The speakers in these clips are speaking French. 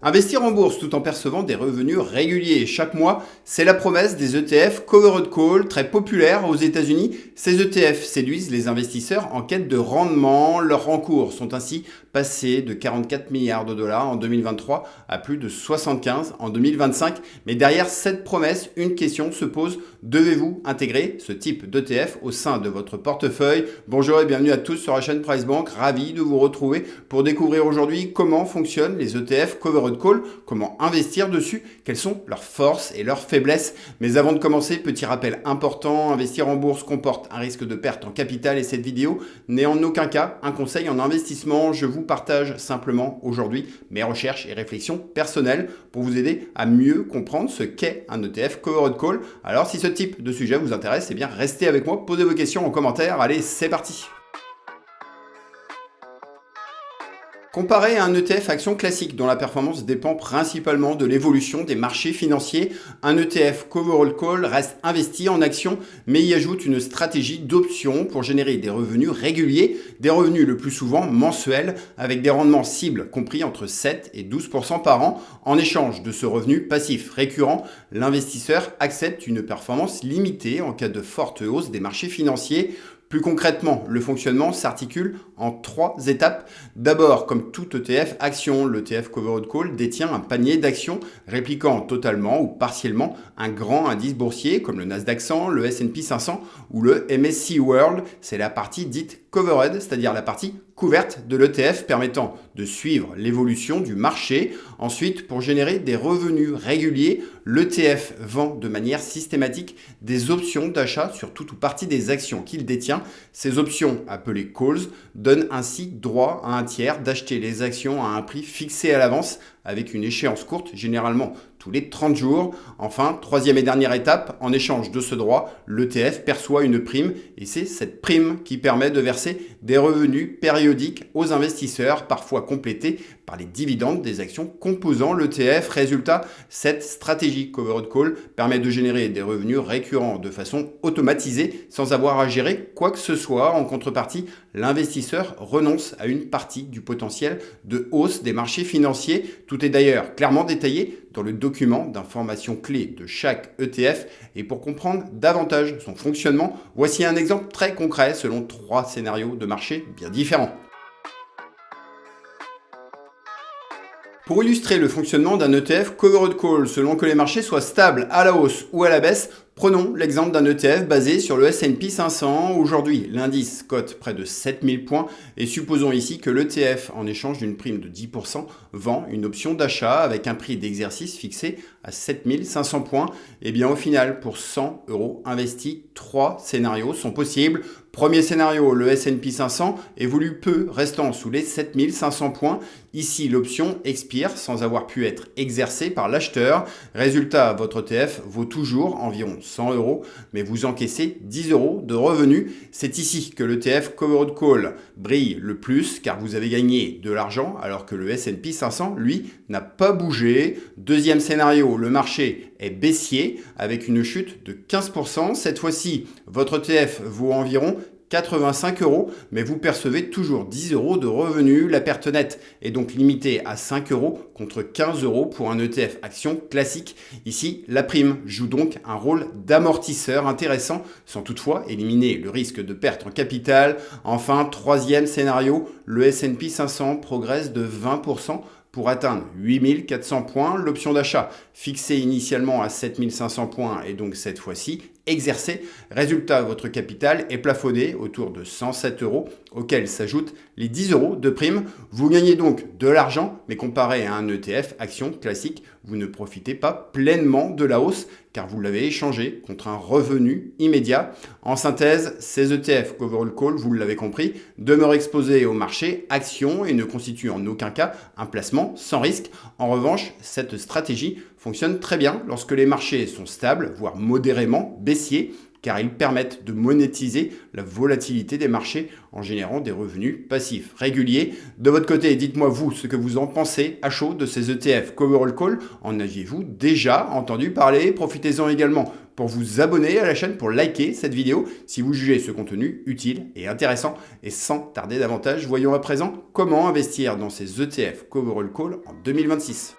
Investir en bourse tout en percevant des revenus réguliers chaque mois, c'est la promesse des ETF Covered Call, très populaires aux États-Unis. Ces ETF séduisent les investisseurs en quête de rendement. Leurs encours sont ainsi passés de 44 milliards de dollars en 2023 à plus de 75 en 2025. Mais derrière cette promesse, une question se pose. Devez-vous intégrer ce type d'ETF au sein de votre portefeuille? Bonjour et bienvenue à tous sur la chaîne Price Bank. Ravi de vous retrouver pour découvrir aujourd'hui comment fonctionnent les ETF Covered Call, comment investir dessus, quelles sont leurs forces et leurs faiblesses. Mais avant de commencer, petit rappel important, investir en bourse comporte un risque de perte en capital et cette vidéo n'est en aucun cas un conseil en investissement. Je vous partage simplement aujourd'hui mes recherches et réflexions personnelles pour vous aider à mieux comprendre ce qu'est un ETF Covered Call. Alors si ce type de sujet vous intéresse, eh bien restez avec moi, posez vos questions en commentaire. Allez, c'est parti! Comparé à un ETF action classique dont la performance dépend principalement de l'évolution des marchés financiers, un ETF Covered Call reste investi en actions mais y ajoute une stratégie d'options pour générer des revenus réguliers, des revenus le plus souvent mensuels avec des rendements cibles compris entre 7 et 12% par an. En échange de ce revenu passif récurrent, l'investisseur accepte une performance limitée en cas de forte hausse des marchés financiers. Plus concrètement, le fonctionnement s'articule en 3 étapes. D'abord, comme tout ETF action, l'ETF Covered Call détient un panier d'actions répliquant totalement ou partiellement un grand indice boursier comme le Nasdaq 100, le S&P 500 ou le MSCI World. C'est la partie dite covered, c'est-à-dire la partie couverte de l'ETF permettant de suivre l'évolution du marché. Ensuite, pour générer des revenus réguliers, l'ETF vend de manière systématique des options d'achat sur toute ou partie des actions qu'il détient. Ces options, appelées calls, donnent ainsi droit à un tiers d'acheter les actions à un prix fixé à l'avance avec une échéance courte, généralement tous les 30 jours. Enfin, troisième et dernière étape, en échange de ce droit, l'ETF perçoit une prime et c'est cette prime qui permet de verser des revenus périodiques aux investisseurs, parfois complétés par les dividendes des actions composant l'ETF. Résultat, cette stratégie Covered Call permet de générer des revenus récurrents de façon automatisée sans avoir à gérer quoi que ce soit. En contrepartie, l'investisseur renonce à une partie du potentiel de hausse des marchés financiers. Tout est d'ailleurs clairement détaillé dans le document d'information clé de chaque ETF. Et pour comprendre davantage son fonctionnement, voici un exemple très concret selon 3 scénarios de marché bien différents. Pour illustrer le fonctionnement d'un ETF Covered Call, selon que les marchés soient stables à la hausse ou à la baisse, prenons l'exemple d'un ETF basé sur le S&P 500. Aujourd'hui, l'indice cote près de 7000 points et supposons ici que l'ETF, en échange d'une prime de 10%, vend une option d'achat avec un prix d'exercice fixé à 7500 points. Et bien au final, pour 100 € investis, 3 scénarios sont possibles. Premier scénario, le S&P 500 évolue peu, restant sous les 7500 points. Ici, l'option expire sans avoir pu être exercée par l'acheteur. Résultat, votre ETF vaut toujours environ 100 €, mais vous encaissez 10 € de revenus. C'est ici que l'ETF Covered Call brille le plus, car vous avez gagné de l'argent, alors que le S&P 500, lui, n'a pas bougé. Deuxième scénario, le marché est baissier, avec une chute de 15%. Cette fois-ci, votre ETF vaut environ 85 €, mais vous percevez toujours 10 € de revenus. La perte nette est donc limitée à 5 € contre 15 € pour un ETF action classique. Ici, la prime joue donc un rôle d'amortisseur intéressant, sans toutefois éliminer le risque de perte en capital. Enfin, troisième scénario, le S&P 500 progresse de 20% pour atteindre 8400 points. L'option d'achat, fixée initialement à 7500 points, est donc cette fois-ci exercée. Résultat, votre capital est plafonné autour de 107 €, auxquels s'ajoutent les 10 € de prime. Vous gagnez donc de l'argent, mais comparé à un ETF action classique, vous ne profitez pas pleinement de la hausse car vous l'avez échangé contre un revenu immédiat. En synthèse, ces ETF Covered Call, vous l'avez compris, demeurent exposés au marché action et ne constituent en aucun cas un placement sans risque. En revanche, cette stratégie fonctionne très bien lorsque les marchés sont stables, voire modérément baissiers, car ils permettent de monétiser la volatilité des marchés en générant des revenus passifs réguliers. De votre côté, dites-moi vous ce que vous en pensez à chaud de ces ETF Covered Call. En aviez-vous déjà entendu parler? Profitez-en également pour vous abonner à la chaîne, pour liker cette vidéo si vous jugez ce contenu utile et intéressant. Et sans tarder davantage, voyons à présent comment investir dans ces ETF Covered Call en 2026.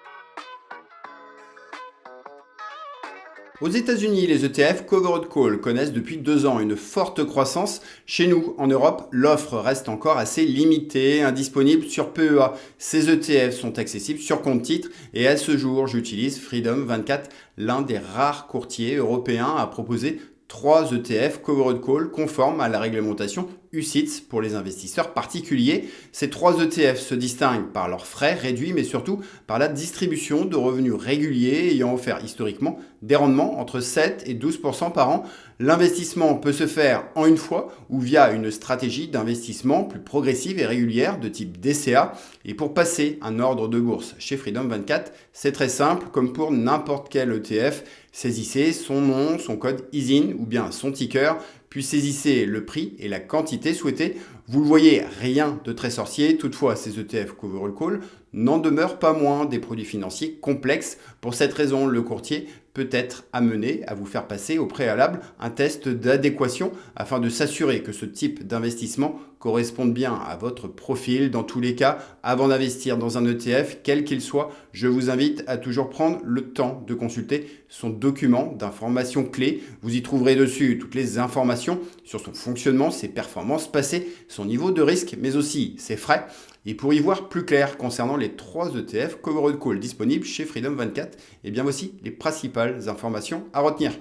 Aux États-Unis, les ETF Covered Call connaissent depuis 2 ans une forte croissance. Chez nous, en Europe, l'offre reste encore assez limitée, indisponible sur PEA. Ces ETF sont accessibles sur compte titre et à ce jour, j'utilise Freedom 24, l'un des rares courtiers européens à proposer 3 ETF Covered Call conformes à la réglementation UCITS pour les investisseurs particuliers. Ces 3 ETF se distinguent par leurs frais réduits, mais surtout par la distribution de revenus réguliers ayant offert historiquement des rendements entre 7 et 12% par an. L'investissement peut se faire en une fois ou via une stratégie d'investissement plus progressive et régulière de type DCA. Et pour passer un ordre de bourse chez Freedom 24, c'est très simple, comme pour n'importe quel ETF. Saisissez son nom, son code ISIN ou bien son ticker, puis saisissez le prix et la quantité souhaitée. Vous le voyez, rien de très sorcier. Toutefois, ces ETF Covered Call n'en demeurent pas moins des produits financiers complexes. Pour cette raison, le courtier peut être amené à vous faire passer au préalable un test d'adéquation afin de s'assurer que ce type d'investissement corresponde bien à votre profil. Dans tous les cas, avant d'investir dans un ETF, quel qu'il soit, je vous invite à toujours prendre le temps de consulter son document d'informations clés. Vous y trouverez dessus toutes les informations sur son fonctionnement, ses performances passées, son niveau de risque, mais aussi ses frais. Et pour y voir plus clair concernant les 3 ETF Covered Call disponibles chez Freedom 24, et bien voici les principales informations à retenir.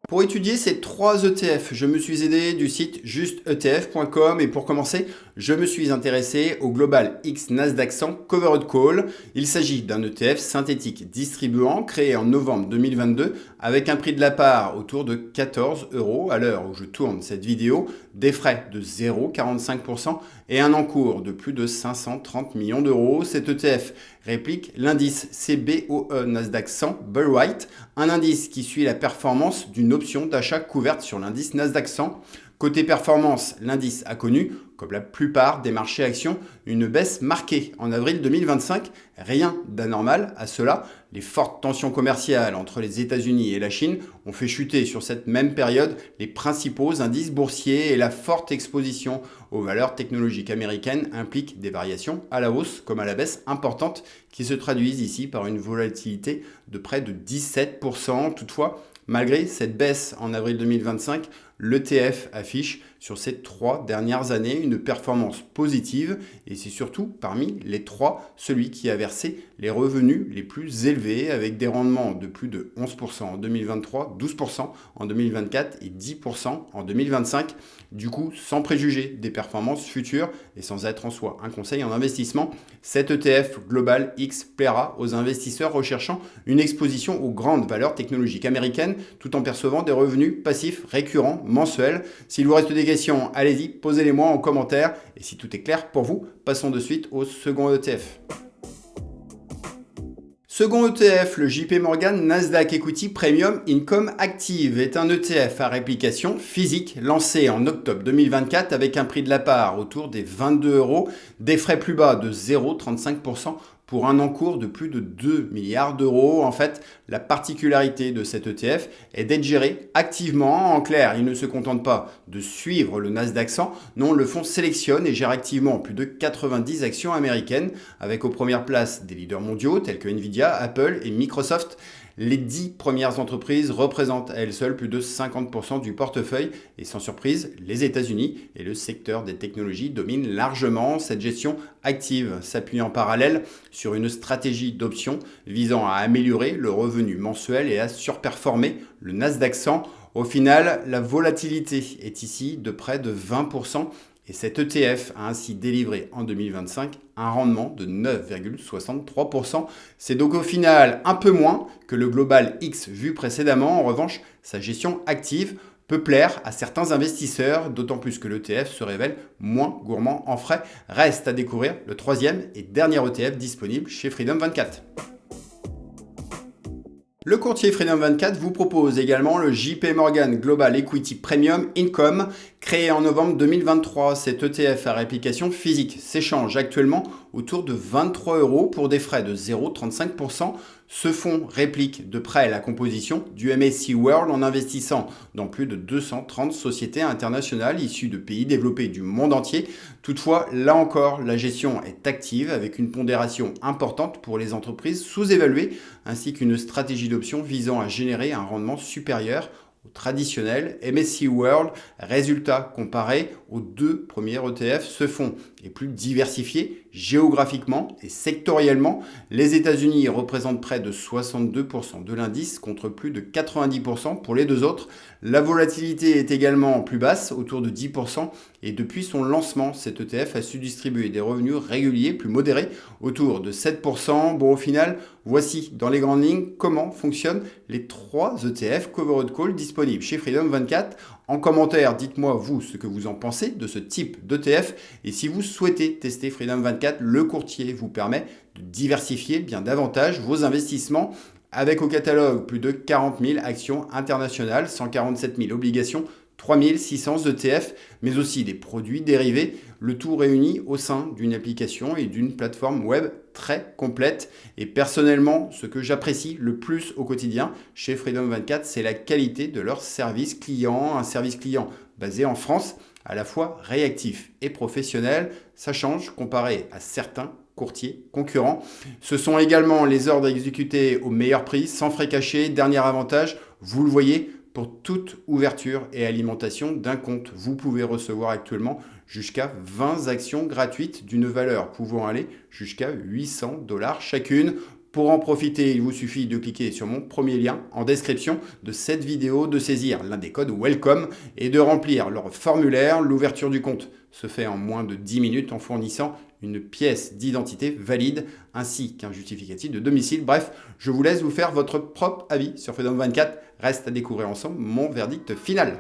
Pour étudier ces 3 ETF, je me suis aidé du site justetf.com et pour commencer, je me suis intéressé au Global X Nasdaq 100 Covered Call. Il s'agit d'un ETF synthétique distribuant créé en novembre 2022 avec un prix de la part autour de 14 € à l'heure où je tourne cette vidéo, des frais de 0,45% et un encours de plus de 530 millions d'euros. Cet ETF réplique l'indice CBOE Nasdaq 100 Bull White, un indice qui suit la performance d'une option d'achat couverte sur l'indice Nasdaq 100. Côté performance, l'indice a connu, comme la plupart des marchés actions, une baisse marquée en avril 2025. Rien d'anormal à cela. Les fortes tensions commerciales entre les États-Unis et la Chine ont fait chuter sur cette même période les principaux indices boursiers et la forte exposition aux valeurs technologiques américaines implique des variations à la hausse comme à la baisse importantes qui se traduisent ici par une volatilité de près de 17%. Toutefois, malgré cette baisse en avril 2025, l'ETF affiche sur ces 3 dernières années une performance positive et c'est surtout parmi les 3 celui qui a versé les revenus les plus élevés avec des rendements de plus de 11% en 2023, 12% en 2024 et 10% en 2025. Du coup, sans préjuger des performances futures et sans être en soi un conseil en investissement, cet ETF Global X plaira aux investisseurs recherchant une exposition aux grandes valeurs technologiques américaines tout en percevant des revenus passifs récurrents mensuels. S'il vous reste des questions, allez-y, posez-les-moi en commentaire. Et si tout est clair pour vous, passons de suite au second ETF. Second ETF, le JP Morgan Nasdaq Equity Premium Income Active est un ETF à réplication physique lancé en octobre 2024 avec un prix de la part autour des 22 €, des frais plus bas de 0,35% pour un encours de plus de 2 milliards d'euros. En fait, la particularité de cet ETF est d'être géré activement. En clair, il ne se contente pas de suivre le Nasdaq 100, non, le fonds sélectionne et gère activement plus de 90 actions américaines, avec aux premières places des leaders mondiaux tels que Nvidia, Apple et Microsoft. Les 10 premières entreprises représentent à elles seules plus de 50% du portefeuille et sans surprise, les États-Unis et le secteur des technologies dominent largement cette gestion active, s'appuyant en parallèle sur une stratégie d'options visant à améliorer le revenu mensuel et à surperformer le Nasdaq 100. Au final, la volatilité est ici de près de 20%. Et cet ETF a ainsi délivré en 2025 un rendement de 9,63%. C'est donc au final un peu moins que le Global X vu précédemment. En revanche, sa gestion active peut plaire à certains investisseurs, d'autant plus que l'ETF se révèle moins gourmand en frais. Reste à découvrir le 3e et dernier ETF disponible chez Freedom 24. Le courtier Freedom 24 vous propose également le JP Morgan Global Equity Premium Income, créé en novembre 2023. Cet ETF à réplication physique s'échange actuellement autour de 23 € pour des frais de 0,35%. Ce fonds réplique de près la composition du MSCI World en investissant dans plus de 230 sociétés internationales issues de pays développés du monde entier. Toutefois, là encore, la gestion est active avec une pondération importante pour les entreprises sous-évaluées ainsi qu'une stratégie d'options visant à générer un rendement supérieur au traditionnel MSCI World. Résultat comparé aux deux premiers ETF, ce fonds est plus diversifié géographiquement et sectoriellement. Les États-Unis représentent près de 62% de l'indice contre plus de 90% pour les deux autres. La volatilité est également plus basse, autour de 10%, et depuis son lancement, cet ETF a su distribuer des revenus réguliers plus modérés, autour de 7%. Bon, au final, voici dans les grandes lignes comment fonctionnent les 3 ETF Covered Call disponibles chez Freedom 24. En commentaire, dites-moi vous ce que vous en pensez de ce type d'ETF, et si vous souhaitez tester Freedom 24, le courtier vous permet de diversifier bien davantage vos investissements avec au catalogue plus de 40 000 actions internationales, 147 000 obligations, 3600 ETF, mais aussi des produits dérivés, le tout réuni au sein d'une application et d'une plateforme web très complète. Et personnellement, ce que j'apprécie le plus au quotidien chez Freedom 24, c'est la qualité de leur service client, un service client basé en France, à la fois réactif et professionnel. Ça change comparé à certains courtiers concurrents. Ce sont également les ordres exécutés au meilleur prix, sans frais cachés. Dernier avantage, vous le voyez, pour toute ouverture et alimentation d'un compte, vous pouvez recevoir actuellement jusqu'à 20 actions gratuites d'une valeur pouvant aller jusqu'à 800 $ chacune. Pour en profiter, il vous suffit de cliquer sur mon premier lien en description de cette vidéo, de saisir l'un des codes Welcome et de remplir leur formulaire. L'ouverture du compte se fait en moins de 10 minutes en fournissant une pièce d'identité valide ainsi qu'un justificatif de domicile. Bref, je vous laisse vous faire votre propre avis sur Freedom 24. Reste à découvrir ensemble mon verdict final.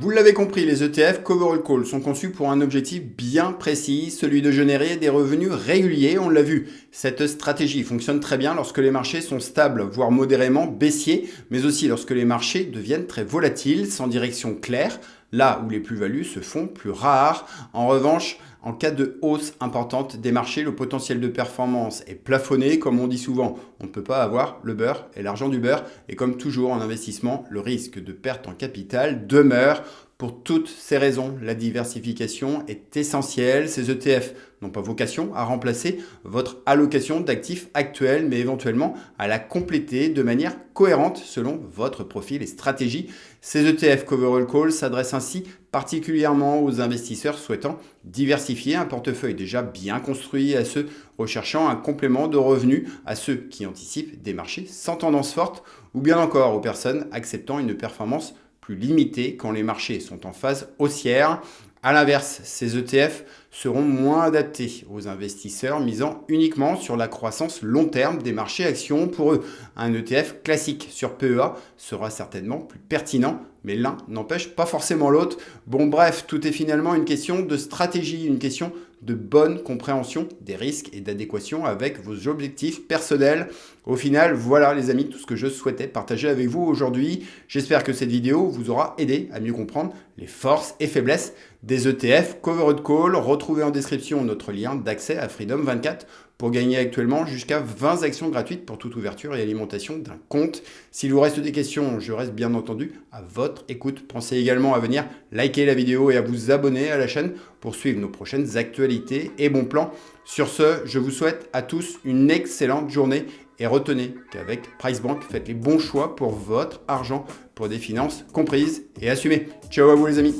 Vous l'avez compris, les ETF Covered Call sont conçus pour un objectif bien précis, celui de générer des revenus réguliers. On l'a vu, cette stratégie fonctionne très bien lorsque les marchés sont stables, voire modérément baissiers, mais aussi lorsque les marchés deviennent très volatiles, sans direction claire, là où les plus-values se font plus rares. En revanche, en cas de hausse importante des marchés, le potentiel de performance est plafonné. Comme on dit souvent, on ne peut pas avoir le beurre et l'argent du beurre. Et comme toujours en investissement, le risque de perte en capital demeure. Pour toutes ces raisons, la diversification est essentielle. Ces ETF n'ont pas vocation à remplacer votre allocation d'actifs actuels, mais éventuellement à la compléter de manière cohérente selon votre profil et stratégie. Ces ETF Covered Call s'adressent ainsi particulièrement aux investisseurs souhaitant diversifier un portefeuille déjà bien construit, à ceux recherchant un complément de revenus, à ceux qui anticipent des marchés sans tendance forte, ou bien encore aux personnes acceptant une performance plus limitée quand les marchés sont en phase haussière. A l'inverse, ces ETF seront moins adaptés aux investisseurs misant uniquement sur la croissance long terme des marchés actions. Pour eux, un ETF classique sur PEA sera certainement plus pertinent, mais l'un n'empêche pas forcément l'autre. Bon bref, tout est finalement une question de stratégie, une question de bonne compréhension des risques et d'adéquation avec vos objectifs personnels. Au final, voilà les amis, tout ce que je souhaitais partager avec vous aujourd'hui. J'espère que cette vidéo vous aura aidé à mieux comprendre les forces et faiblesses des ETF Covered Call. Retrouvez en description notre lien d'accès à Freedom 24 pour gagner actuellement jusqu'à 20 actions gratuites pour toute ouverture et alimentation d'un compte. S'il vous reste des questions, je reste bien entendu à votre écoute. Pensez également à venir liker la vidéo et à vous abonner à la chaîne pour suivre nos prochaines actualités et bons plans. Sur ce, je vous souhaite à tous une excellente journée et retenez qu'avec PriceBank, faites les bons choix pour votre argent, pour des finances comprises et assumées. Ciao à vous les amis.